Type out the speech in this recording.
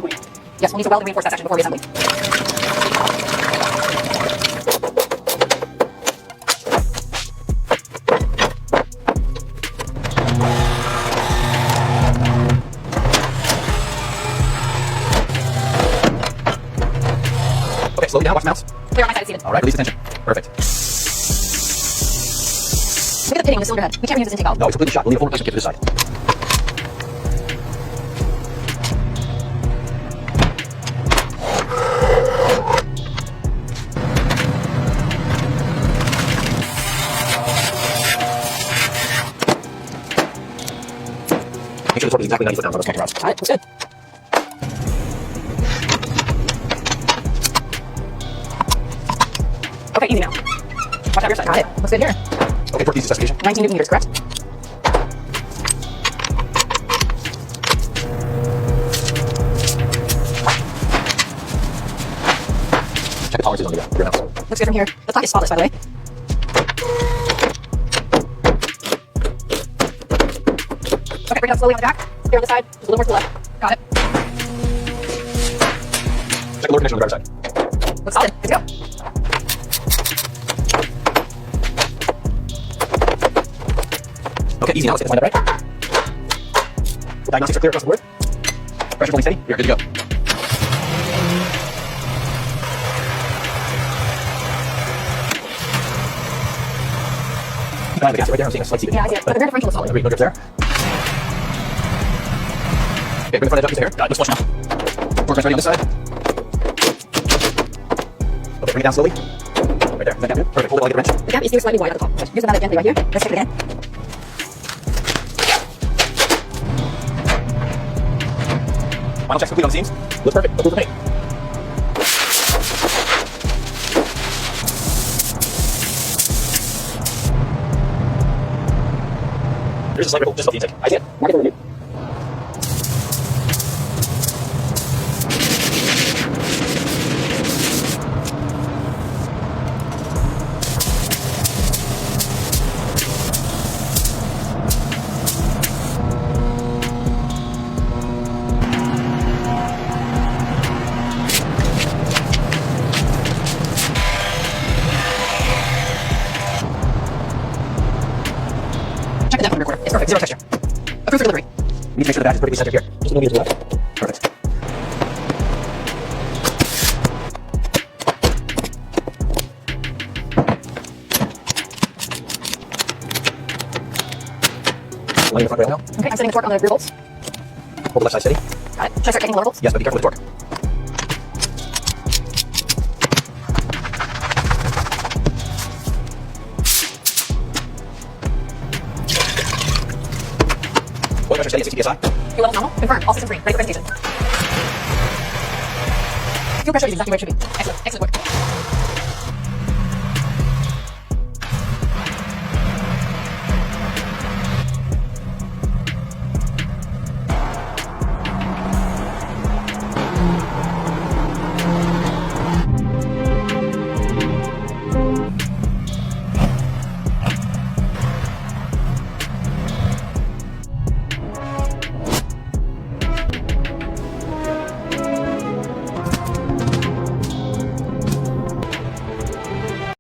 mounting point. Yes, we'll need to weld and reinforce that section before reassembly. Okay, slowly down, watch the mounts. Clear on my side, it's seated. All right, release the tension. Perfect. Look at the pitting in the cylinder head. We can't reuse this intake valve. No, it's completely shot. We'll need a full replacement kit to this side. Make sure the torque is exactly 90 foot down for those connecting rods. Got it. Looks good. Okay, easy now. Watch out your side. Got it. Looks good here. Okay, torque needs specification. 19 newton meters, correct? Check the tolerances on the rear mounts. Looks good from here. The plaque is spotless, by the way. Okay, bring it up slowly on the jack. Here on the side, just a little more to the left. Got it. Check the lower connection on the driver's side. Looks solid. Good to go. Okay, easy now. Let's get this lined up right. Diagnostics are clear across the board. Pressure holding steady. You're good to go. Keep an eye on the gasket right there. I'm seeing a slight seepage. Yeah, I see it. But the rear differential looks solid. Agreed. No drips there. Okay, bring the front edge up, piece of hair. Looks flush now. Torque ready on this side. Okay, bring it down slowly. Right there. Is that down good? Perfect. Hold it while I get the wrench. The gap is here slightly wide at the top. Just use the mallet gently right here. Let's check it again. Final checks complete on the seams. Looks perfect. Approved for me. There's a slight ripple just above the intake. I see it. Mark it for review. Check the depth on the recorder. It's perfect. Zero texture. Approved for delivery. We need to make sure the batch is perfectly centered here. Just a millimeter to the left. Perfect. Line the front rail now. Okay, I'm setting the torque on the rear bolts. Hold the left side steady. Got it. Should I start taking the lower bolts? Yes, but be careful with the torque. Oil pressure steady at 60 psi. Fuel level normal. Confirmed. All systems green. Ready for presentation. Fuel pressure is exactly where it should be. Excellent. Excellent work.